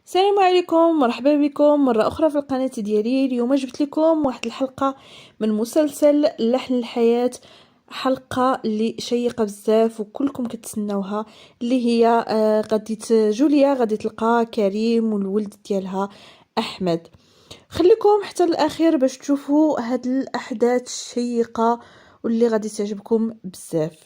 السلام عليكم، مرحبا بكم مرة أخرى في القناة ديالي. اليوم جبت لكم واحد الحلقة من مسلسل لحن الحياة، حلقة اللي شيقة بزاف وكلكم كتسناوها، اللي هي غادي جوليا غادي تلقى كريم والولد ديالها أحمد. خليكم حتى الأخير باش تشوفوا هاد الأحداث الشيقة واللي غادي تعجبكم بزاف.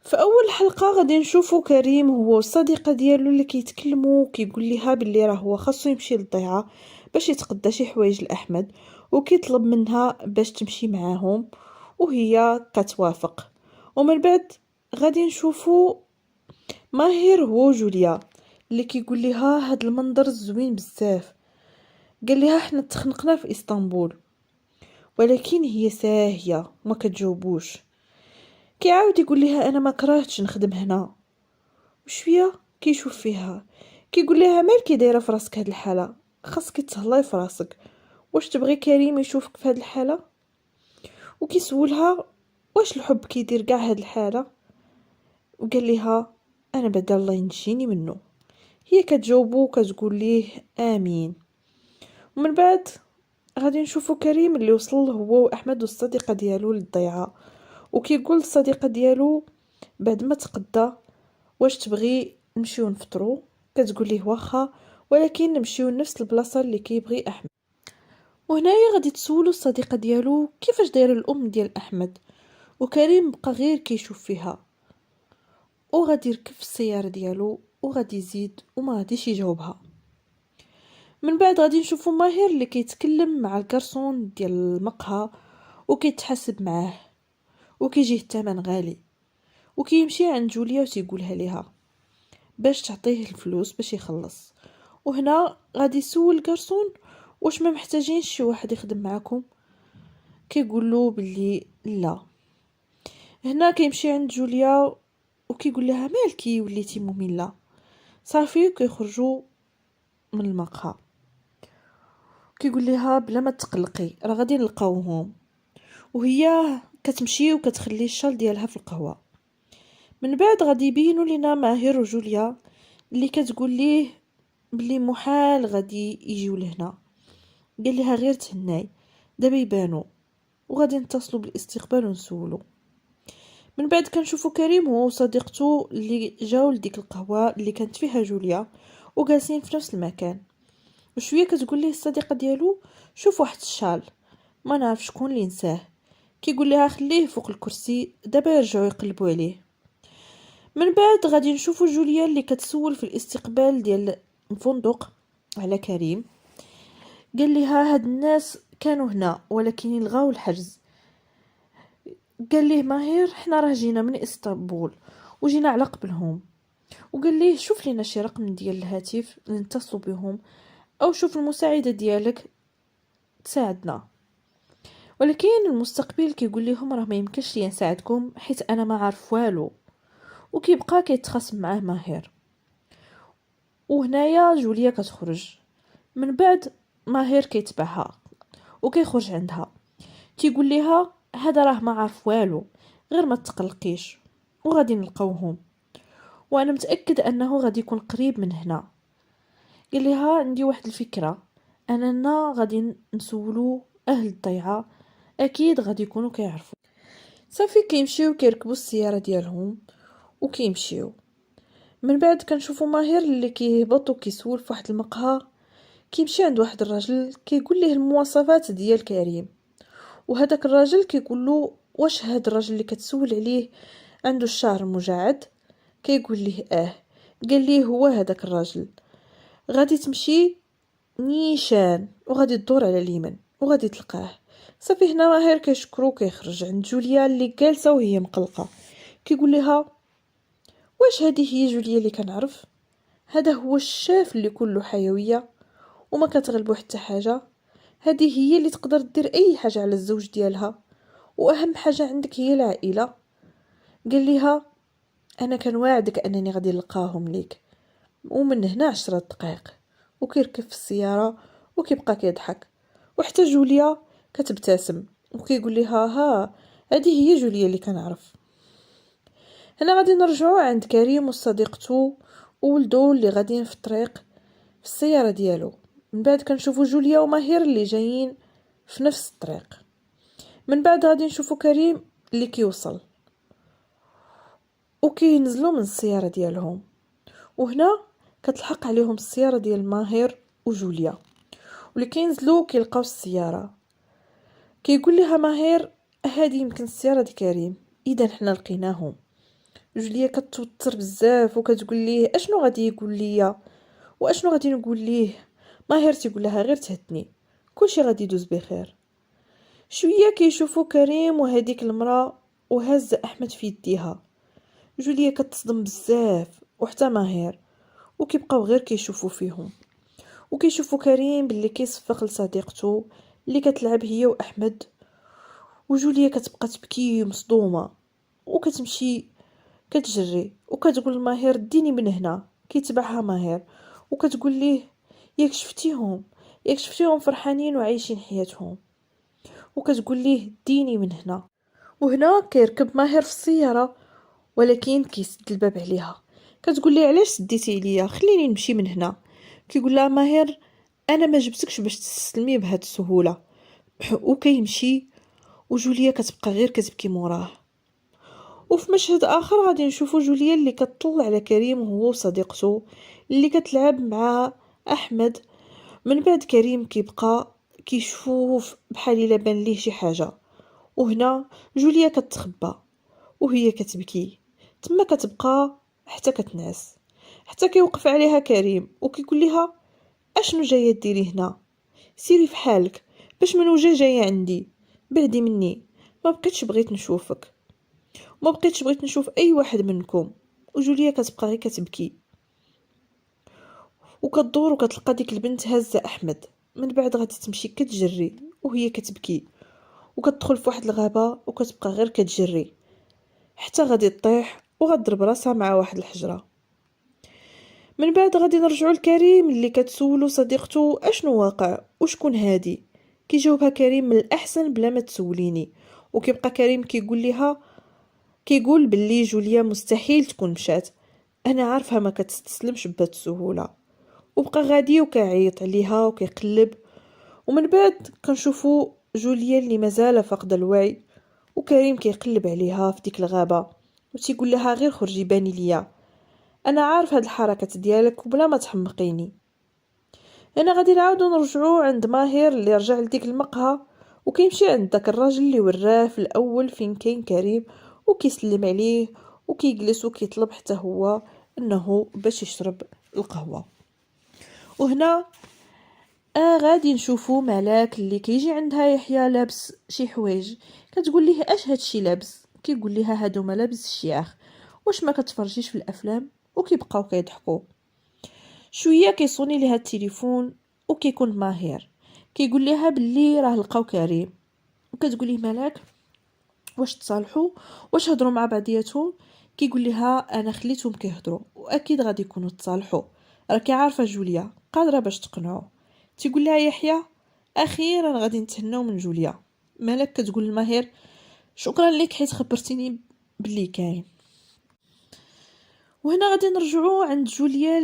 في اول حلقه غادي نشوفوا كريم هو والصديقه ديالو اللي كيتكلموا، كيقول لها باللي راه هو خاصو يمشي للضيعه باش يتقدى شي حوايج لاحمد، وكيطلب منها باش تمشي معاهم وهي كتوافق. ومن بعد غادي نشوفوا ماهر هو جوليا اللي كيقول لها هاد المنظر زوين بزاف. قال لها حنا تخنقنا في اسطنبول ولكن هي ساهيه ما كتجاوبوش. كيعاود يقول لها انا ما كرهتش نخدم هنا، وشويه كيشوف فيها كيقول لها مالكي دايره في راسك هاد الحاله، خاصك تهلاي في راسك، واش تبغي كريم يشوفك في هاد الحاله؟ وكيسولها واش الحب كيدير كاع هاد الحاله، وقال لها انا بعدا الله ينجيني منه. هي كتجاوبو وكتقول ليه امين. ومن بعد غادي نشوفو كريم اللي وصل هو واحمد والصديقه ديالو للضيعه، وكيقول الصديقه ديالو بعد ما تقدى واش تبغي نمشيو نفطرو؟ كتقول ليه واخا، ولكن نمشيو لنفس البلاصه اللي كيبغي احمد. وهنايا غادي تسولو الصديقه ديالو كيفاش دايره الام ديال احمد، وكريم بقى غير كيشوف فيها، وغادي يركب في السياره ديالو وغادي يزيد وما غاديش يجاوبها. من بعد غادي نشوفو ماهر اللي كيتكلم مع الكرسون ديال المقهى وكيتحاسب معاه، وكيجيه الثمن غالي، وكيمشي عند جوليا وتيقولها ليها باش تعطيه الفلوس باش يخلص. وهنا غادي يسول الكرسون واش ما محتاجين شي واحد يخدم معكم، كيقول له باللي لا. هنا كيمشي عند جوليا وكيقول لها مالكي وليتي ممله صافي، كيخرجوا من المقهى. كيقول لها بلا ما تقلقي راه غادي نلقاوهم، وهي كتمشي وكتخلي الشال ديالها في القهوه. من بعد غادي يبينوا لينا ماهر وجوليا اللي كتقول ليه بلي محال غادي يجيو لهنا. قال لها غير تهناي دابا يبانوا، وغادي نتصلوا بالاستقبال ونسولو. من بعد كنشوفوا كريم هو وصديقته اللي جاو لديك القهوه اللي كانت فيها جوليا وجالسين في نفس المكان. وشويه كتقول ليه الصديقه ديالو شوف واحد الشال ما نعرف شكون اللي نساه. كيقول لها خليه فوق الكرسي دابا يرجعوا يقلبوا عليه. من بعد غادي نشوفوا جوليا اللي كتسول في الاستقبال ديال الفندق على كريم. قال لها هاد الناس كانوا هنا ولكن يلغاو الحجز. قال ليه ماهر حنا راه جينا من اسطنبول وجينا على قبلهم. وقال ليه شوف لينا شي رقم ديال الهاتف نتصلوا بهم، او شوف المساعده ديالك تساعدنا. ولكن المستقبل كيقول لهم راه ما يمكنش لي نساعدكم حيت انا ما عارف والو، وكيبقى كيتخاصم معاه ماهر. وهنايا جوليا كتخرج. من بعد ماهر كيتبعها وكيخرج عندها، تيقول لها هذا راه ما عارف والو، غير ما تقلقيش وغادي نلقاوهم، وانا متاكد انه غادي يكون قريب من هنا. قال لها عندي واحد الفكره، اننا غادي نسولو اهل الضيعه اكيد غادي يكونوا كيعرفوا. صافي كيمشيو كيركبوا السياره ديالهم وكيمشيو. من بعد كنشوفوا ماهر اللي كيهبط وكيسول في واحد المقهى. كيمشي عند واحد الراجل كيقول ليه المواصفات ديال كريم، وهذاك الراجل كيقول له واش هاد الراجل اللي كتسول عليه عنده الشعر مجعد؟ كيقول ليه قال ليه هو هذاك الراجل. غادي تمشي نيشان وغادي تدور على اليمين وغادي تلقاه. صافي هنا ماهر كيشكرو كيخرج عند جوليا اللي جالسه وهي مقلقه. كيقول لها واش هذه هي جوليا اللي كنعرف؟ هذا هو الشاف اللي كله حيويه وما كتغلبو حتى حاجه. هذه هي اللي تقدر دير اي حاجه على الزوج ديالها، واهم حاجه عندك هي العائله. قال لها انا كنواعدك انني غادي نلقاهم ليك. ومن هنا 10 دقائق وكيركب في السياره وكيبقى كيضحك، وحتى جوليا كتبتسم وكيقول لها ها هذه هي جوليا اللي كنعرف. هنا غادي نرجعوا عند كريم وصديقته وولدو اللي غاديين في الطريق. في السياره ديالو. من بعد كنشوفوا جوليا وماهر اللي جايين في نفس الطريق. من بعد غادي نشوفوا كريم اللي كيوصل وكينزلوا من السياره ديالهم. وهنا كتلحق عليهم السياره ديال ماهر وجوليا، واللي كينزلوا كيلقاو السياره. كيقول لها ماهر هذه يمكن السياره ديال كريم، اذا حنا لقيناهم. جوليا كتوتر بزاف وكتقول ليه اشنو غادي يقول ليا واشنو غادي نقول ليه. ماهر تيقول لها غير تهدني، كلشي غادي يدوز بخير. شويه كيشوفوا كريم وهذيك المراه وهز احمد في يديها. جوليا كتصدم بزاف وحتى ماهر، وكيبقاو غير كيشوفوا فيهم. وكيشوفوا كريم باللي كيصفق لصديقته اللي كتلعب هي واحمد. وجوليا كتبقى تبكي مصدومه وكتمشي كتجري وكتقول لماهر ديني من هنا. كيتبعها ماهر وكتقول ليه ياك شفتيهم فرحانين وعايشين حياتهم. وكتقول ليه ديني من هنا. وهنا كيركب ماهر في السياره ولكن كيسد الباب عليها. كتقول ليه علاش سديتي عليا، خليني نمشي من هنا. كيقول لها ماهر انا ما جبتكش باش تستسلمي بهذه السهوله. وكيمشي وجوليا كتبقى غير كتبكي موراه. وفي مشهد اخر غادي نشوفوا جوليا اللي كتطل على كريم وهو صديقته اللي كتلعب مع احمد. من بعد كريم كيبقى كيشوف بحال الا بان ليه شي حاجه. وهنا جوليا كتخبى وهي كتبكي تما كتبقى حتى كتنعس. حتى كيوقف عليها كريم وكيقول لها اشنو جايه ديري هنا، سيري في حالك باش من وجه جايه عندي، بعدي مني، ما بغيت نشوف اي واحد منكم. وجوليا كتبقى غير كتبكي وكتدور وكتلقى ديك البنت هازه احمد. من بعد غادي تمشي كتجري وهي كتبكي وكتدخل في واحد الغابه وكتبقى غير كتجري حتى غادي تطيح وغتضرب راسها مع واحد الحجره. من بعد غادي نرجعوا لكريم اللي كتسولو صديقته اشنو واقع وشكون هادي. كيجاوبها كريم من الاحسن بلا ما تسوليني. وكيبقى كريم كيقول باللي جوليا مستحيل تكون مشات، انا عارفها ما كتستسلمش بهاد السهوله. وبقى غادي وكيعيط عليها وكيقلب. ومن بعد كنشوفوا جوليا اللي مازال فاقده الوعي وكريم كيقلب عليها في ديك الغابه وتيقول لها غير خرجي باني ليا، انا عارف هاد الحركات ديالك وبلا ما تحمقيني. هنا غادي نعاودو نرجعو عند ماهر اللي رجع لديك المقهى وكيمشي عند داك الراجل اللي وراه في الاول فين كاين كريم وكيسلم عليه وكيجلس وكيطلب حتى هو انه باش يشرب القهوه. وهنا غادي نشوفو ملاك اللي كيجي عندها يحيى لابس شي حوايج. كتقول ليه اش هادشي لابس، كيقول لها هادو ملابس الشياخ، واش ما كتفرجيش في الافلام. وكيبقاو كيضحكوا. شويه كيصوني ليها التليفون وكيكون ماهر كيقول لها باللي راه لقاو كريم. وكتقول ليه ملاك واش تصالحوا واش هضروا مع بعضياتهم. كيقول لها انا خليتهم كيهضروا واكيد غادي يكونوا تصالحوا، راكي عارفه جوليا قادره باش تقنعوا. تيقول لها يحيى اخيرا غادي نتهناو من جوليا. مالك كتقول لماهر شكرا لك حيت خبرتيني باللي كاين. وهنا غادي نرجعوا عند جوليا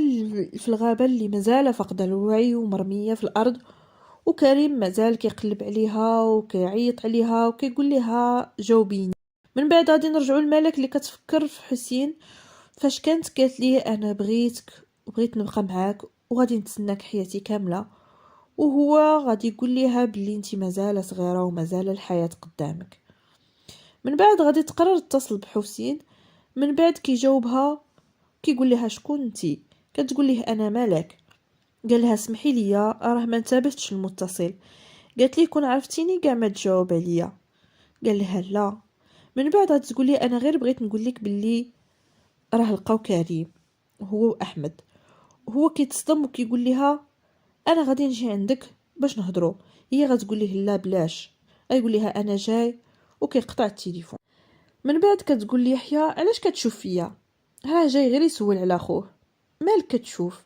في الغابه اللي مازال فاقده الوعي ومرميه في الارض. وكريم مازال كيقلب عليها وكيعيط عليها وكيقول لها جاوبيني. من بعد غادي نرجعوا لملك اللي كتفكر في حسين فاش كانت قالت ليه انا بغيتك وبغيت نبقى معاك وغادي نتسناك حياتي كامله. وهو غادي يقول ليها بلي انت مازال صغيره ومازال الحياه قدامك. من بعد غادي تقرر تتصل بحسين. من بعد كيجاوبها كيقول لها شكون انتي. كتقول ليه انا ملك. قال لها اسمحي لي راه ما انتبهتش المتصل. قالت لي كون عرفتيني كاع ما تجاوب عليا. قال لها لا. من بعد غادي تقول لي انا غير بغيت نقول لك باللي راه لقاو كريم هو واحمد. هو كيتصدم وكيقول لها انا غادي نجي عندك باش نهضروا. هي غتقول ليه لا بلاش. يقول لها انا جاي وكيقطع التليفون. من بعد كتقول لي يحيى علاش كتشوف فيا، راه جاي غير يسول على خوه، مالك كتشوف.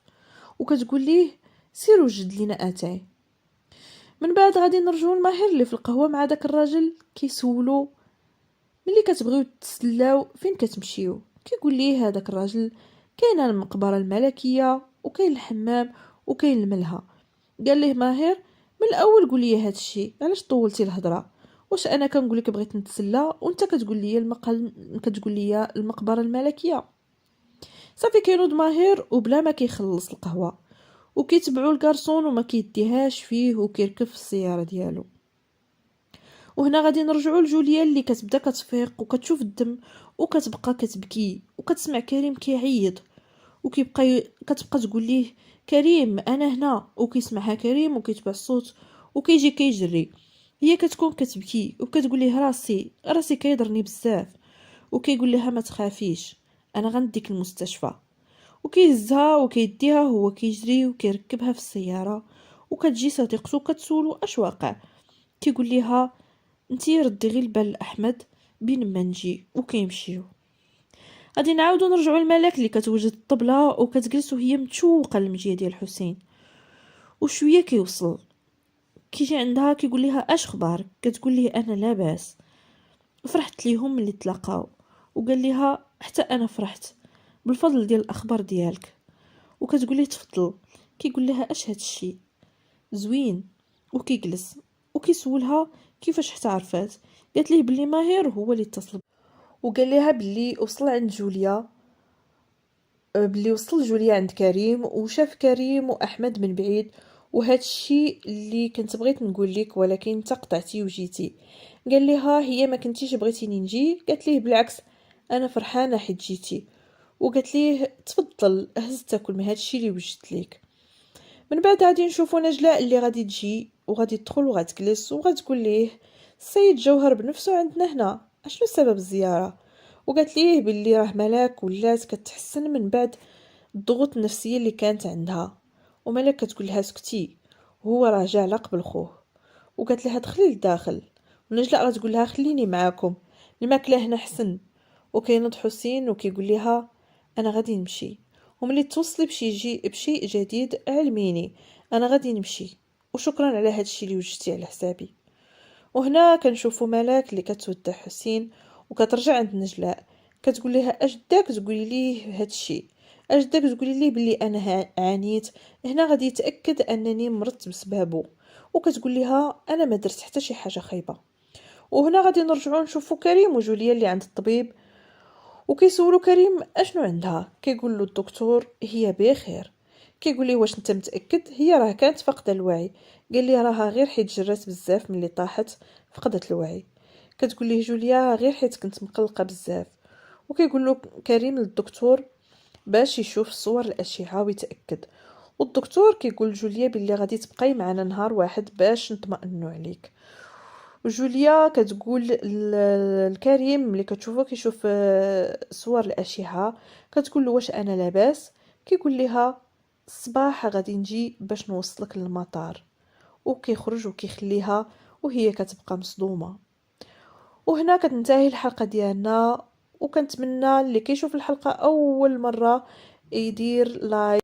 وكتقول ليه سير وجد لينا اتاي. من بعد غادي نرجعوا لماهر اللي في القهوه مع داك الراجل كيسولو ملي كتبغيو تسلاو فين كتمشيو. كيقول ليه هذاك الراجل كاينه المقبره الملكيه وكاين الحمام وكيلملها. قال ليه ماهر من الاول قول لي هذا الشيء، علاش طولتي الهضره؟ واش انا كنقول لك بغيت نتسلى وانت كتقول لي كتقول لي المقبره الملكيه؟ صافي كينوض ماهر وبلا ما كيخلص القهوه، وكيتبعوا الكارسون وما كيديهاش فيه وكيركب في السياره ديالو. وهنا غادي نرجعوا لجوليا اللي كتبدا كتفيق وكتشوف الدم وكتبقى كتبكي وكتسمع كريم كيعيط، كتبقى تقول ليه كريم انا هنا، وكيسمعها كريم وكيتبع الصوت وكيجي كيجري. هي كتكون كتبكي وكتقول ليه راسي كيضرني بزاف، وكيقول لها ما تخافيش انا غنديك المستشفى. وكيهزها وكيديها هو كيجري وكيركبها في السياره، وكتجي صديقته كتسولو اش واقع. كيقول ليها انتي ردي غير البال لاحمد بين ما نجي، وكيمشيو. غادي نعاودو نرجعو للملك اللي كتوجد الطبله وكتجلس وهي متشوقه للمجيه ديال الحسين. وشويه كيوصل كيجي عندها كيقول لها اش خبارك؟ كتقول ليه انا لاباس. فرحت ليهم ملي تلاقاو، وقال لها حتى انا فرحت بالفضل ديال الاخبار ديالك. وكتقول ليه تفضل. كيقول لها اش هاد الشيء زوين. وكيجلس وكيسولها كيفاش حتى عرفات. قالت ليه بلي ماهر هو اللي اتصل، وقال لها بلي وصل عند جوليا، بلي وصل جوليا عند كريم وشاف كريم واحمد من بعيد. وهذا الشيء اللي كنت بغيت نقول لك ولكن انت قطعتي وجيتي. قال لها هي ما كنتيش بغيتيني نجي؟ قالت ليه بالعكس انا فرحانه حيت جيتي. وقالت ليه تفضل هز تاكل من هذا الشيء اللي وجدت لك. من بعد غادي نشوفوا نجلاء اللي غادي تجي وغادي تدخل وغتجلس وغتقول ليه السيد جوهر بنفسه عندنا هنا، اشنو سبب الزياره؟ وقالت ليه باللي راه ملاك ولات كتحسن من بعد الضغوط النفسيه اللي كانت عندها. وملاك كتقول لها سكتي، هو راه جا على قبل خوه. وقالت لها دخلي لداخل. ونجلاء غتقول لها خليني معاكم، الماكله هنا حسن. وكينوض حسين وكيقول لها انا غادي نمشي، وملي توصلي بشيء جديد علميني، انا غادي نمشي، وشكرا على هذا الشيء اللي وجدتي على حسابي. وهنا كنشوفوا ملاك اللي كتودع حسين وكترجع عند نجلاء. كتقول لها اجداك تقولي ليه هذا الشيء؟ اجداك تقولي ليه بلي انا عانيت هنا غادي يتاكد انني مرضت بسببه؟ وكتقول لها انا ما درت حتى شي حاجه خايبه. وهنا غادي نرجعوا نشوفوا كريم وجوليا اللي عند الطبيب، وكيسولو كريم اشنو عندها. كيقول له الدكتور هي بخير. كيقول لي واش انت متاكد؟ هي راه كانت فاقده الوعي. قال لي راها غير حيت جرات بزاف ملي طاحت فقدت الوعي. كتقول ليه جوليا غير حيت كنت مقلقه بزاف. وكيقول له كريم للدكتور باش يشوف صور الاشعه ويتاكد. والدكتور كيقول جوليا باللي غادي تبقاي معنا نهار واحد باش نطمئنوا عليك. وجوليا كتقول الكريم ملي كتشوفو كيشوف صور الاشعه كتقول له واش انا لاباس؟ كيقول لها الصباح غادي نجي باش نوصلك للمطار. وكيخرج وكيخليها وهي كتبقى مصدومه. وهنا كتنتهي الحلقه ديالنا، وكنتمنى اللي كيشوف الحلقه اول مره يدير لايك